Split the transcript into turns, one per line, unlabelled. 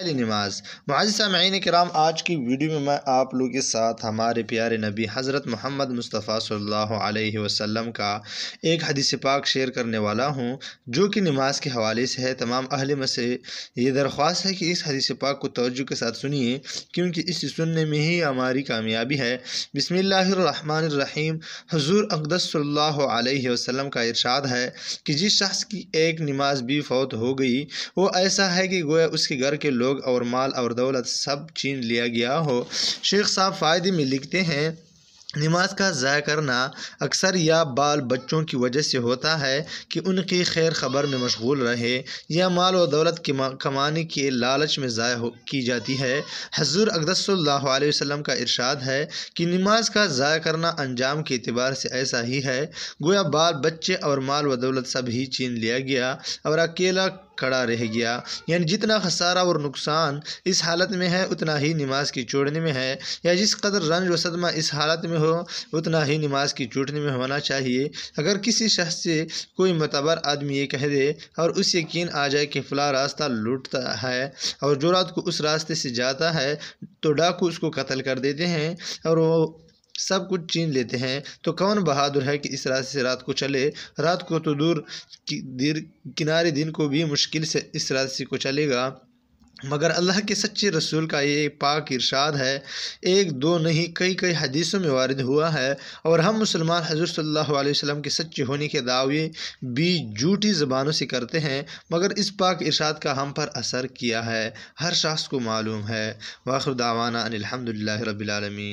پہلی نماز۔ معزز سامعین کرام، آج کی ویڈیو میں آپ لوگوں کے ساتھ ہمارے پیارے نبی حضرت محمد مصطفیٰ صلی اللہ علیہ وسلم کا ایک حدیث پاک شیئر کرنے والا ہوں، جو کہ نماز کے حوالے سے ہے۔ تمام اہل مسجد سے یہ درخواست ہے کہ اس حدیث پاک کو توجہ کے ساتھ سنیے، کیونکہ اسے سننے میں ہی ہماری کامیابی ہے۔ بسم اللہ الرحمن الرحیم۔ حضور اقدس صلی اللہ علیہ وسلم کا ارشاد ہے کہ جس شخص کی ایک نماز بھی فوت ہو گئی، وہ ایسا ہے کہ گویا اس کے گھر کے لوگ اور مال اور دولت سب چھین لیا گیا ہو۔ شیخ صاحب فائدے میں لکھتے ہیں، نماز کا ضائع کرنا اکثر یا بال بچوں کی وجہ سے ہوتا ہے کہ ان کی خیر خبر میں مشغول رہے، یا مال و دولت کمانے کے لالچ میں ضائع کی جاتی ہے۔ حضور اقدس صلی اللہ علیہ وسلم کا ارشاد ہے کہ نماز کا ضائع کرنا انجام کے اعتبار سے ایسا ہی ہے گویا بال بچے اور مال و دولت سب ہی چھین لیا گیا اور اکیلا کھڑا رہ گیا۔ یعنی جتنا خسارہ اور نقصان اس حالت میں ہے، اتنا ہی نماز کی چھوڑنے میں ہے، یا جس قدر رنج و صدمہ اس حالت میں ہو، اتنا ہی نماز کی چھوڑنے میں ہونا چاہیے۔ اگر کسی شخص سے کوئی معتبر آدمی یہ کہہ دے اور اسے یقین آ جائے کہ فلاں راستہ لوٹتا ہے اور جو رات کو اس راستے سے جاتا ہے تو ڈاکو اس کو قتل کر دیتے ہیں اور وہ سب کچھ چھین لیتے ہیں، تو کون بہادر ہے کہ اس راستے سے رات کو چلے؟ رات کو تو دور کنارے دن کو بھی مشکل سے اس راستے کو چلے گا۔ مگر اللہ کے سچے رسول کا یہ پاک ارشاد ہے، ایک دو نہیں کئی حدیثوں میں وارد ہوا ہے، اور ہم مسلمان حضور صلی اللہ علیہ وسلم کے سچے ہونے کے دعوے بھی جھوٹی زبانوں سے کرتے ہیں، مگر اس پاک ارشاد کا ہم پر اثر کیا ہے، ہر شخص کو معلوم ہے۔ وآخر دعوانا ان الحمد للہ رب العالمین۔